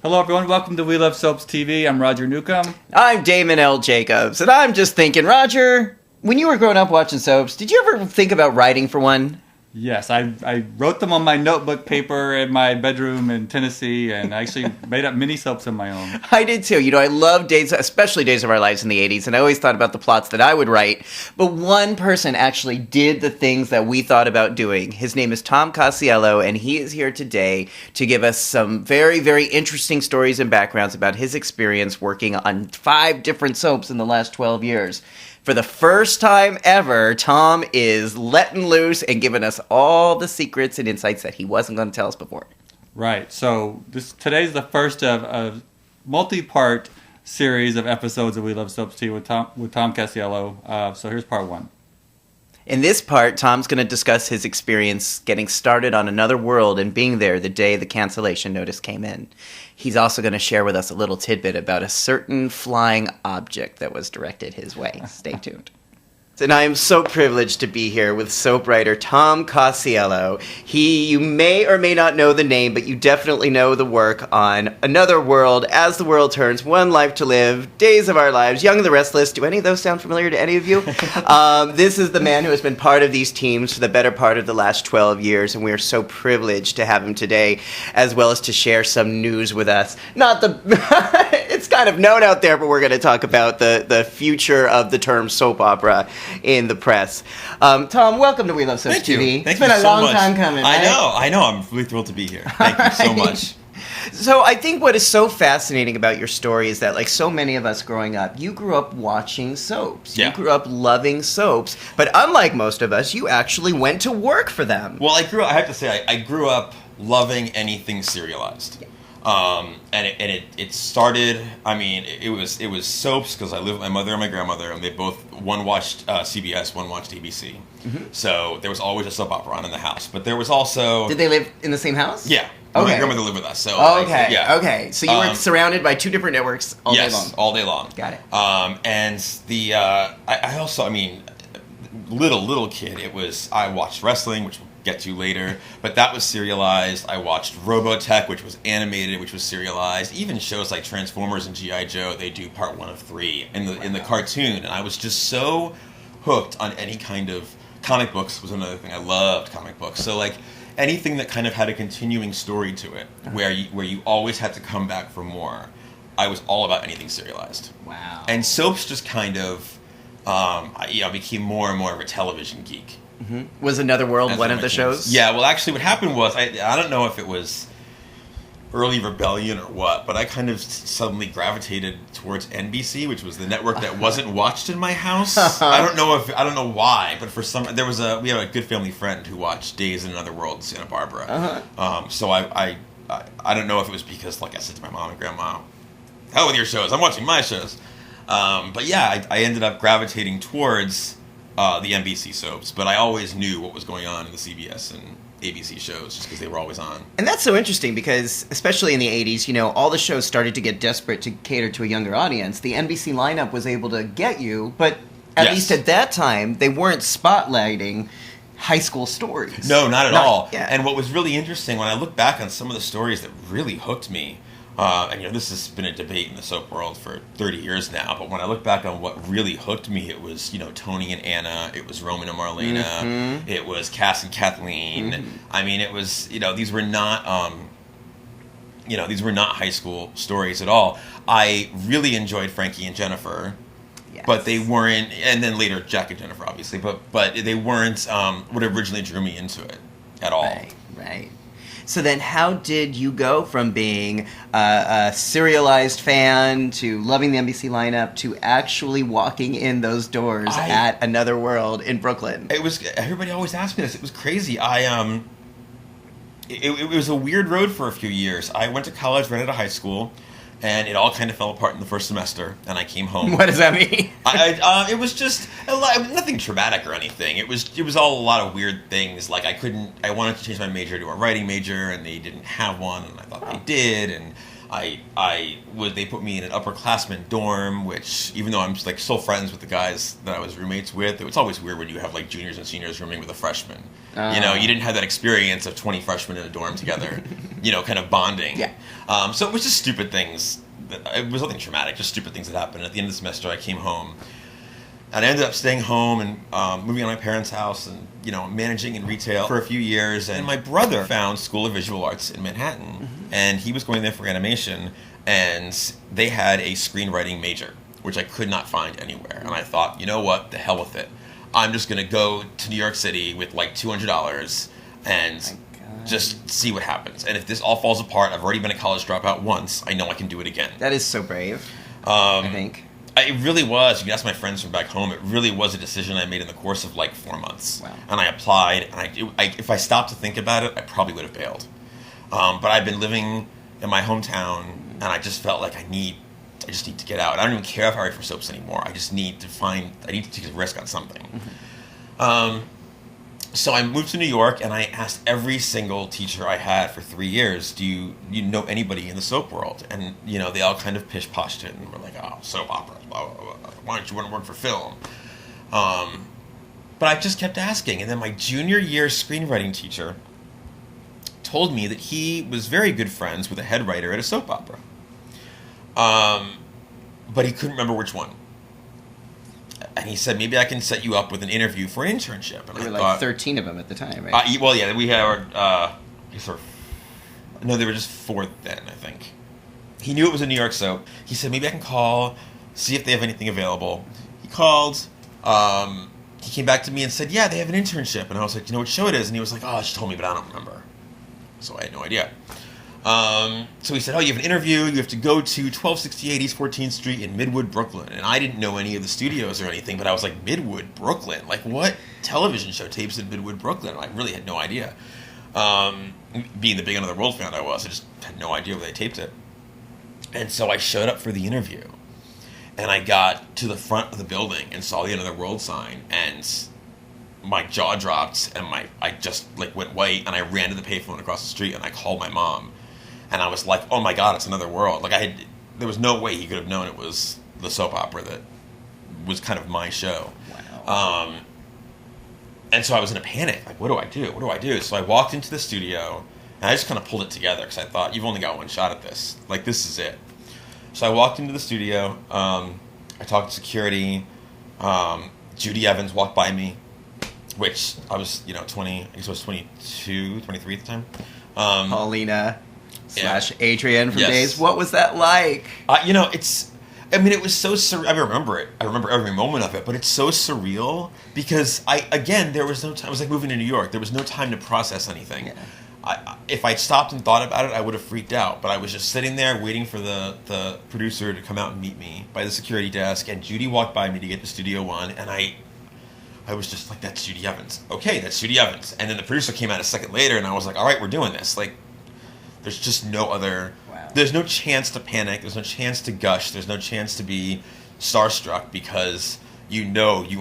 Hello everyone, welcome to We Love Soaps TV. I'm Roger Newcomb. I'm Damon L. Jacobs, and I'm just thinking, Roger, when you were growing up watching soaps, did you ever think about writing for one? Yes, I wrote them on my notebook paper in my bedroom in Tennessee, and I actually made up mini soaps of my own. I did too. You know, I love especially Days of Our Lives in the 80s, and I always thought about the plots that I would write. But one person actually did the things that we thought about doing. His name is Tom Casiello, and he is here today to give us some very, very interesting stories and backgrounds about his experience working on 5 different soaps in the last 12 years. For the first time ever, Tom is letting loose and giving us all the secrets and insights that he wasn't going to tell us before. Right, so today's the first of a multi-part series of episodes of We Love Soaps TV with Tom Casiello. So here's part 1. In this part, Tom's going to discuss his experience getting started on Another World and being there the day the cancellation notice came in. He's also going to share with us a little tidbit about a certain flying object that was directed his way. Stay tuned. And I am so privileged to be here with soap writer Tom Casiello. You may or may not know the name, but you definitely know the work on Another World, As the World Turns, One Life to Live, Days of Our Lives, Young and the Restless. Do any of those sound familiar to any of you? This is the man who has been part of these teams for the better part of the last 12 years, and we are so privileged to have him today, as well as to share some news with us. It's kind of known out there, but we're going to talk about the future of the term soap opera in the press. Tom, welcome to We Love Soaps TV. Thank it's been you a so long much. time coming. Right? I know. I'm really thrilled to be here. Thank you so much. So I think what is so fascinating about your story is that, like so many of us growing up, you grew up watching soaps. Yeah. You grew up loving soaps. But unlike most of us, you actually went to work for them. Well, I have to say, I grew up loving anything serialized. Yeah. And it started. I mean, it was soaps because I lived with my mother and my grandmother, and they both one watched CBS, one watched ABC. Mm-hmm. So there was always a soap opera on in the house. But there was also. Did they live in the same house? Yeah. Okay. My grandmother lived with us. So okay. Yeah. Okay. So you were surrounded by 2 different networks all day long. Yes, all day long. Got it. And the I also, I mean, little kid. I watched wrestling, which we'll get to later, but that was serialized. I watched Robotech, which was animated, which was serialized. Even shows like Transformers and G.I. Joe, they do part 1 of 3 in the cartoon, and I was just so hooked on any kind of comic books. Was another thing I loved, comic books. So like anything that kind of had a continuing story to it, where you always had to come back for more. I was all about anything serialized. Wow. And soaps just kind of, I became more and more of a television geek. Mm-hmm. Was Another World one of the shows? Yeah, well, actually, what happened was, I don't know if it was early rebellion or what, but I kind of suddenly gravitated towards NBC, which was the network that wasn't watched in my house. I don't know why, but we have a good family friend who watched Days in Another World in Santa Barbara. Uh-huh. So I don't know if it was because, like I said to my mom and grandma, hell with your shows, I'm watching my shows. But yeah, I ended up gravitating towards the NBC soaps, but I always knew what was going on in the CBS and ABC shows just because they were always on. And that's so interesting because, especially in the 80s, you know, all the shows started to get desperate to cater to a younger audience. The NBC lineup was able to get you, but at least at that time, they weren't spotlighting high school stories. No, not at all. Yeah. And what was really interesting, when I look back on some of the stories that really hooked me, and you know, this has been a debate in the soap world for 30 years now, but when I look back on what really hooked me, it was, you know, Tony and Anna, it was Roman and Marlena, mm-hmm. It was Cass and Kathleen. Mm-hmm. I mean, it was, you know, these were not high school stories at all. I really enjoyed Frankie and Jennifer. Yes. But they weren't, and then later Jack and Jennifer, obviously, but they weren't what originally drew me into it at all. Right. So then how did you go from being a serialized fan to loving the NBC lineup to actually walking in those doors at Another World in Brooklyn? Everybody always asks me this. It was crazy. It was a weird road for a few years. I went to college right out of high school, and it all kind of fell apart in the first semester, and I came home. What does that mean? It was just nothing traumatic or anything. It was all a lot of weird things. Like I wanted to change my major to a writing major, and they didn't have one, and I thought they did, and They put me in an upperclassman dorm, which even though I'm like still friends with the guys that I was roommates with, it's always weird when you have like juniors and seniors rooming with a freshman. You didn't have that experience of 20 freshmen in a dorm together, kind of bonding. Yeah. So it was just stupid things. It was nothing traumatic, just stupid things that happened. At the end of the semester, I came home. And I ended up staying home and moving out of my parents' house and, managing in retail for a few years. And my brother found School of Visual Arts in Manhattan. And he was going there for animation. And they had a screenwriting major, which I could not find anywhere. And I thought, you know what? The hell with it. I'm just going to go to New York City with like $200 and just see what happens. And if this all falls apart, I've already been a college dropout once. I know I can do it again. That is so brave, I think. It really was. You can ask my friends from back home. It really was a decision I made in the course of like 4 months. Wow. And I applied. And if I stopped to think about it, I probably would have bailed. But I've been living in my hometown, and I just felt like I just need to get out. I don't even care if I write for soaps anymore. I just need to take a risk on something. So I moved to New York, and I asked every single teacher I had for 3 years, do you know anybody in the soap world? And, they all kind of pish-poshed it, and were like, oh, soap operas, blah, blah, blah. Why don't you want to work for film? But I just kept asking, and then my junior year screenwriting teacher told me that he was very good friends with a head writer at a soap opera. But he couldn't remember which one. And he said, maybe I can set you up with an interview for an internship. And there were like 13 of them at the time, right? We had there were just 4 then, I think. He knew it was a New York soap. He said, maybe I can call, see if they have anything available. He called. He came back to me and said, yeah, they have an internship. And I was like, you know what show it is? And he was like, oh, she told me, but I don't remember. So I had no idea. So he said, oh, you have an interview. You have to go to 1268 East 14th Street in Midwood, Brooklyn. And I didn't know any of the studios or anything, but I was like, Midwood, Brooklyn? Like, what television show tapes in Midwood, Brooklyn? And I really had no idea. Being the big end of the world fan I just had no idea where they taped it. And so I showed up for the interview. And I got to the front of the building and saw the end of the world sign. And my jaw dropped, and I just like went white, and I ran to the payphone across the street, and I called my mom. And I was like, oh my God, it's another world. Like there was no way he could have known it was the soap opera that was kind of my show. Wow. And so I was in a panic. Like, what do I do? What do I do? So I walked into the studio, and I just kind of pulled it together because I thought, you've only got one shot at this. Like, this is it. So I walked into the studio. I talked to security. Judy Evans walked by me, which I was, 20, I guess I was 22, 23 at the time. Paulina / Adrian from Yes. Days. What was that like? It was so surreal. I remember it. I remember every moment of it, but it's so surreal because there was no time. It was like moving to New York. There was no time to process anything. Yeah. If I'd stopped and thought about it, I would have freaked out. But I was just sitting there waiting for the producer to come out and meet me by the security desk, and Judy walked by me to get to Studio One, and I was just like, that's Judy Evans. Okay, that's Judy Evans. And then the producer came out a second later, and I was like, all right, we're doing this. Like, there's just no other... Wow. There's no chance to panic. There's no chance to gush. There's no chance to be starstruck because you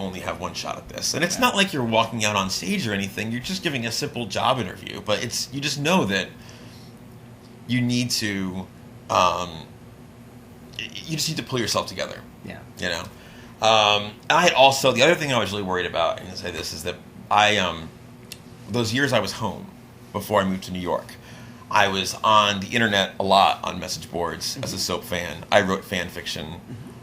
only have one shot at this. And it's not like you're walking out on stage or anything. You're just giving a simple job interview. But you just know that you need to... you just need to pull yourself together. Yeah. I had also... The other thing I was really worried about, and I say this, is that those years I was home before I moved to New York, I was on the internet a lot on message boards as a soap fan. I wrote fan fiction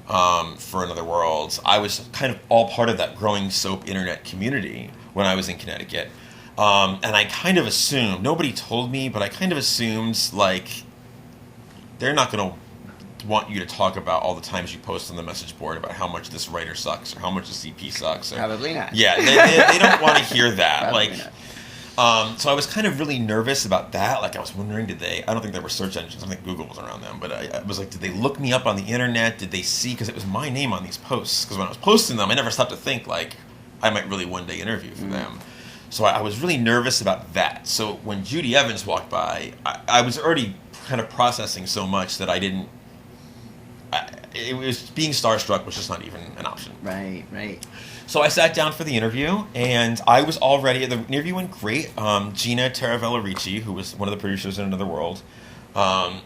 for Another World. I was kind of all part of that growing soap internet community when I was in Connecticut. And I kind of assumed, nobody told me, but I kind of assumed, like, they're not going to want you to talk about all the times you post on the message board about how much this writer sucks or how much the CP sucks. Or, Probably not. Yeah, they don't want to hear that. Probably like. not. So I was kind of really nervous about that. Like, I was wondering, I don't think there were search engines. I think Google was around them. But I was like, did they look me up on the internet? Did they see? Because it was my name on these posts. Because when I was posting them, I never stopped to think, like, I might really one day interview for them. So I was really nervous about that. So when Judy Evans walked by, I was already kind of processing so much that I didn't... it was being starstruck was just not even an option. Right. So I sat down for the interview, and I was all ready. The interview went great. Gina Taravella Ricci, who was one of the producers in Another World,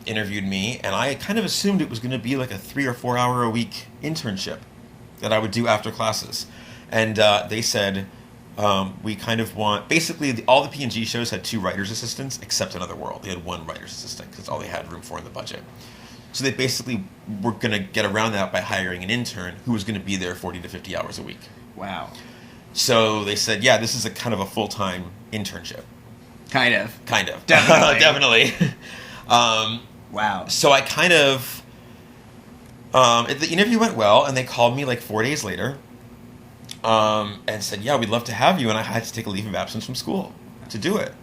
interviewed me, and I kind of assumed it was going to be like a 3 or 4 hour a week internship that I would do after classes. And they said, we kind of want... Basically, all the P&G shows had 2 writer's assistants, except Another World. They had 1 writer's assistant, because that's all they had room for in the budget. So they basically were going to get around that by hiring an intern who was going to be there 40 to 50 hours a week. Wow. So they said, yeah, this is a kind of a full-time internship. Kind of. Definitely. Definitely. Wow. So I kind of... the interview went well, and they called me like 4 days later and said, yeah, we'd love to have you. And I had to take a leave of absence from school to do it.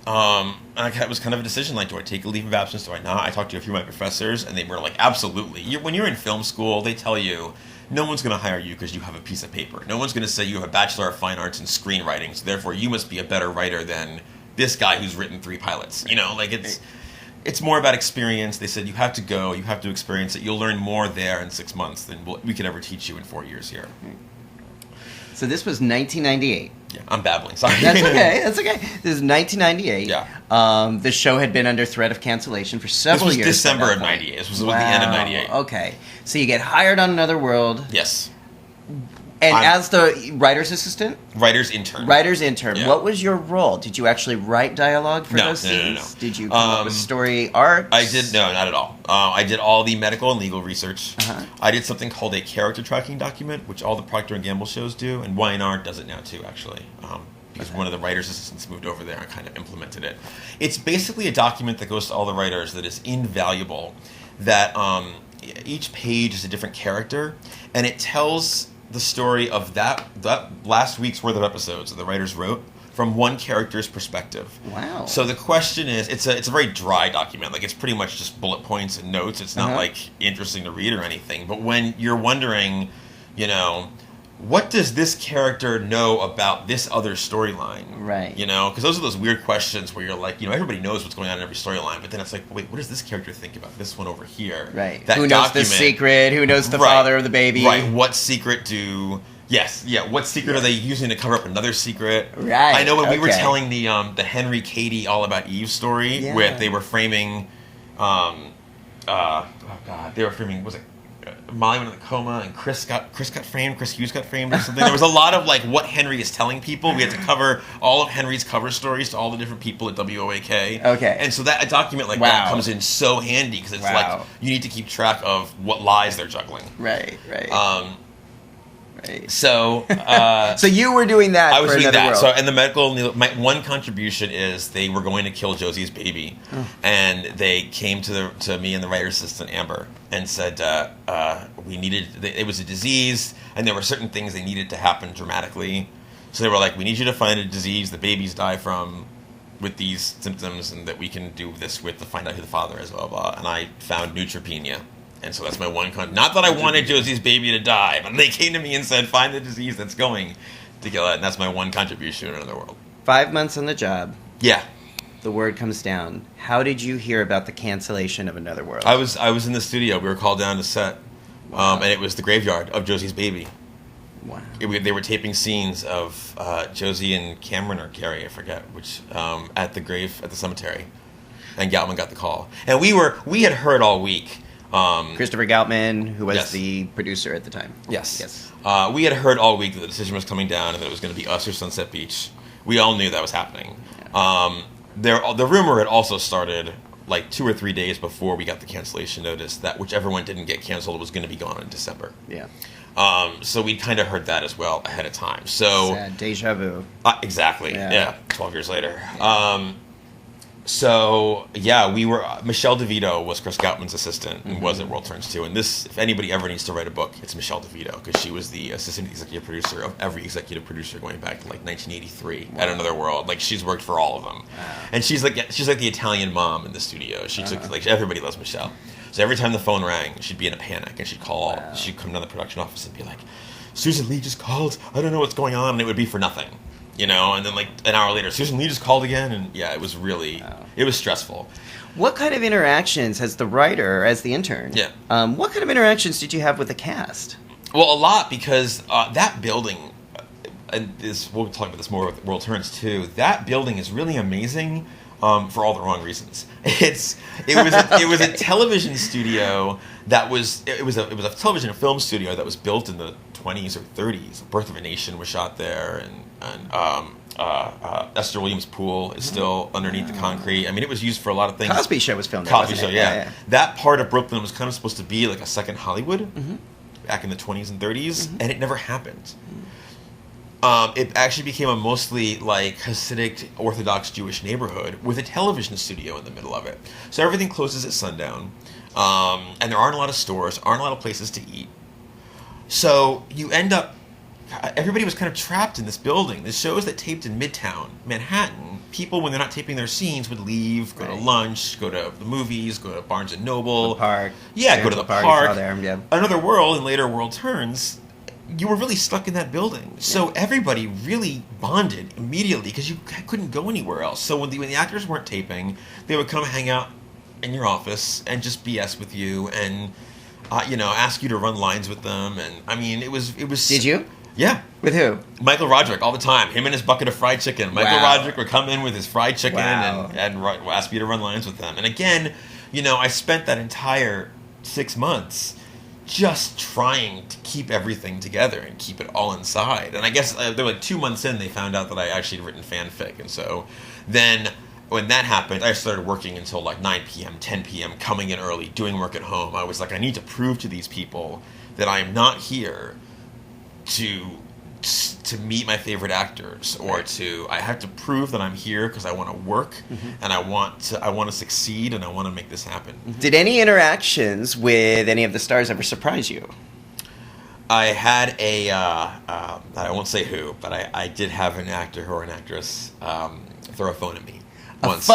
And it was kind of a decision, like, do I take a leave of absence, do I not? I talked to a few of my professors, and they were like, absolutely. When you're in film school, they tell you, no one's going to hire you because you have a piece of paper. No one's going to say you have a Bachelor of Fine Arts in screenwriting, so therefore you must be a better writer than this guy who's written 3 pilots. You know, like, it's more about experience. They said, you have to go, you have to experience it. You'll learn more there in 6 months than we could ever teach you in 4 years here. So this was 1998. Yeah, I'm babbling. Sorry. That's okay. This is 1998. Yeah. The show had been under threat of cancellation for several years. This was December of 98. This was the end of 98. Okay. So you get hired on Another World. Yes. And as the writer's assistant? Writer's intern. Writer's intern. Yeah. What was your role? Did you actually write dialogue for those scenes? No. Did you come up with story arcs? I did, no, not at all. I did all the medical and legal research. Uh-huh. I did something called a character tracking document, which all the Procter & Gamble shows do, and Y&R does it now too, actually. Because one of the writer's assistants moved over there and kind of implemented it. It's basically a document that goes to all the writers that is invaluable, that each page is a different character, and it tells the story of that last week's worth of episodes that the writers wrote from one character's perspective. Wow. So the question is, it's a very dry document. Like, it's pretty much just bullet points and notes. It's not like interesting to read or anything. But when you're wondering, you know, what does this character know about this other storyline? Right. You know, because those are those weird questions where you're like, you know, everybody knows what's going on in every storyline, but then it's like, wait, what does this character think about this one over here? Right. That Who knows the secret? Who knows the father of the baby? Right. What secret do... Yes, yeah. What secret are they using to cover up another secret? Right. I know when we were telling the Henry Katie All About Eve story, where they were framing... they were framing... Was it Molly went in the coma, and Chris Hughes got framed or something. There was a lot of like what Henry is telling people. We had to cover all of Henry's cover stories to all the different people at WOAK. Okay. And so that a document like that comes in so handy because it's like you need to keep track of what lies they're juggling. Right. So so you were doing that. I was for doing that. World. So and the medical, my one contribution is they were going to kill Josie's baby, and they came to me and the writer's assistant Amber and said we needed. It was a disease, and there were certain things they needed to happen dramatically. So they were like, we need you to find a disease the babies die from with these symptoms, and that we can do this with to find out who the father is. Blah blah. And I found neutropenia. And so that's my one not that I wanted Josie's baby to die, but they came to me and said, find the disease that's going to kill it. And that's my one contribution in Another World. 5 months on the job. Yeah. The word comes down. How did you hear about the cancellation of Another World? I was in the studio. We were called down to set. And it was the graveyard of Josie's baby. Wow. They were taping scenes of Josie and Cameron or Carrie, I forget, which at the grave at the cemetery. And Galtman got the call. And we had heard all week. Christopher Galtman, who was the producer at the time. Yes. We had heard all week that the decision was coming down and that it was going to be us or Sunset Beach. We all knew that was happening. Yeah. The rumor had also started like 2 or 3 days before we got the cancellation notice that whichever one didn't get canceled was going to be gone in December. Yeah. So we kind of heard that as well ahead of time. So sad. Deja vu. Exactly. Yeah. 12 years later. So, yeah, we were... Michelle DeVito was Chris Goutman's assistant and was at World Turns 2. And this, if anybody ever needs to write a book, it's Michelle DeVito, because she was the assistant executive producer of every executive producer going back to, like, 1983 at Another World. Like, she's worked for all of them. Wow. And she's like the Italian mom in the studio. She took... Like, everybody loves Michelle. So every time the phone rang, she'd be in a panic, and she'd call... Wow. She'd come down to the production office and be like, Susan Lee just called. I don't know what's going on. And it would be for nothing. You know, and then like an hour later, Susan Lee just called again, and yeah, it was really, it was stressful. What kind of interactions, as the writer, as the intern, what kind of interactions did you have with the cast? Well, a lot, because that building, and we'll talk about this more with World Turns too, that building is really amazing for all the wrong reasons. It was a television studio that was it was a television and film studio that was built in the 20s or 30s. Birth of a Nation was shot there, and Esther Williams' pool is still underneath the concrete. I mean, it was used for a lot of things. Cosby Show was filmed there. Cosby Show, yeah. That part of Brooklyn was kind of supposed to be like a second Hollywood back in the 20s and 30s, and it never happened. It actually became a mostly like Hasidic Orthodox Jewish neighborhood with a television studio in the middle of it. So everything closes at sundown, and there aren't a lot of stores, aren't a lot of places to eat. So you end up, everybody was kind of trapped in this building. The shows that taped in Midtown Manhattan, people when they're not taping their scenes would leave, go to lunch, go to the movies, go to Barnes and Noble, the park, go to the park. There, yeah. Another World and later World Turns. You were really stuck in that building. So everybody really bonded immediately because you couldn't go anywhere else. So when the actors weren't taping, they would come hang out in your office and just BS with you and, ask you to run lines with them. And, I mean, it was. Did you? Yeah. With who? Michael Roderick, all the time. Him and his bucket of fried chicken. Michael Roderick would come in with his fried chicken and ask me to run lines with them. And again, I spent that entire 6 months just trying to keep everything together and keep it all inside. And I guess they were like 2 months in, they found out that I actually had written fanfic. And so then when that happened, I started working until like 9 p.m., 10 p.m., coming in early, doing work at home. I was like, I need to prove to these people that I am not here to meet my favorite actors or I have to prove that I'm here because I want to work and I want to succeed and I want to make this happen. Did any interactions with any of the stars ever surprise you? I had I won't say who, but I did have an actor or an actress throw a phone at me once. A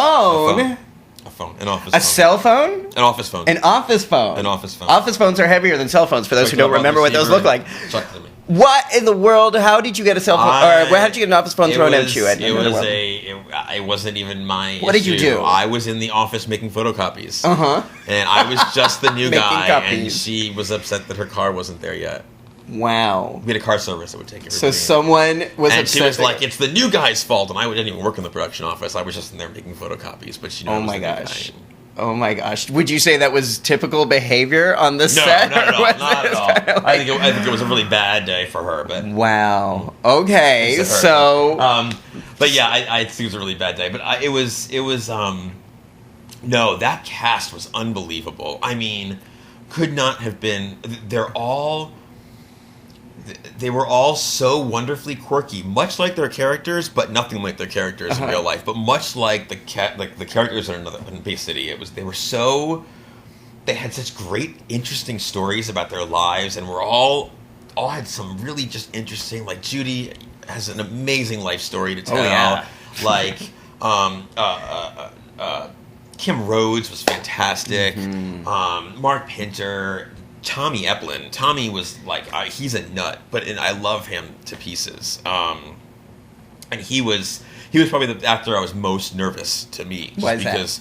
phone? An office phone. A cell phone? An office phone. An office phone. An office phone. Office phones are heavier than cell phones for those who don't remember what those look like. Chucked at me. What in the how did you get a cell phone? Or how did you get an office phone thrown at you? It wasn't even my What did you do? I was in the office making photocopies. And I was just the new guy. Copies. And she was upset that her car wasn't there yet. Wow. We had a car service that would take everybody. So someone was upset. And she was like, it's the new guy's fault. And I didn't even work in the production office. I was just in there making photocopies. But oh my gosh. Oh my gosh! Would you say that was typical behavior on the No, set? not at all. I think it was a really bad day for her. But wow. Okay, so. But yeah, I think it was a really bad day. But it was. No, that cast was unbelievable. I mean, could not have been. They were all so wonderfully quirky, much like their characters, but nothing like their characters in real life. But much like the characters in Bay City, they had such great, interesting stories about their lives, and all had some really just interesting. Like Judy has an amazing life story to tell. Oh, yeah. Like Kim Rhodes was fantastic. Mark Pinter. Tommy Eplin. Tommy was like, he's a nut, and I love him to pieces. And he was probably the actor I was most nervous to meet. Why is because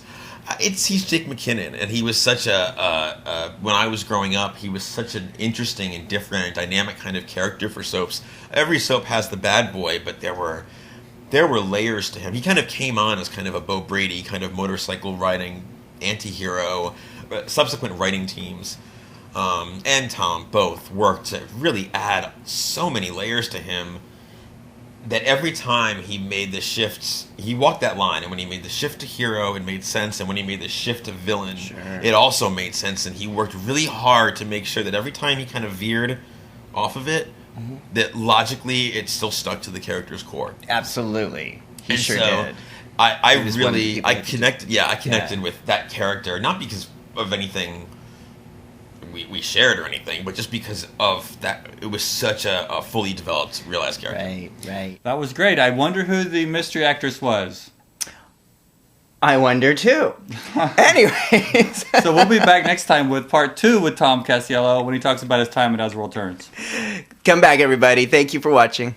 he's Jake McKinnon, and he was such when I was growing up, he was such an interesting and different and dynamic kind of character for soaps. Every soap has the bad boy, but there were layers to him. He kind of came on as kind of a Bo Brady kind of motorcycle riding anti-hero. Subsequent writing teams and Tom both worked to really add so many layers to him that every time he made the shifts, he walked that line. And when he made the shift to hero, it made sense. And when he made the shift to villain, it also made sense. And he worked really hard to make sure that every time he kind of veered off of it, that logically it still stuck to the character's core. Absolutely. He sure did. I connected with that character, not because of anything we shared or anything, but just because of that, it was such a fully developed, realized character. Right. That was great. I wonder who the mystery actress was. I wonder too. Anyways. So we'll be back next time with part 2 with Tom Casiello when he talks about his time at As the World Turns. Come back, everybody. Thank you for watching.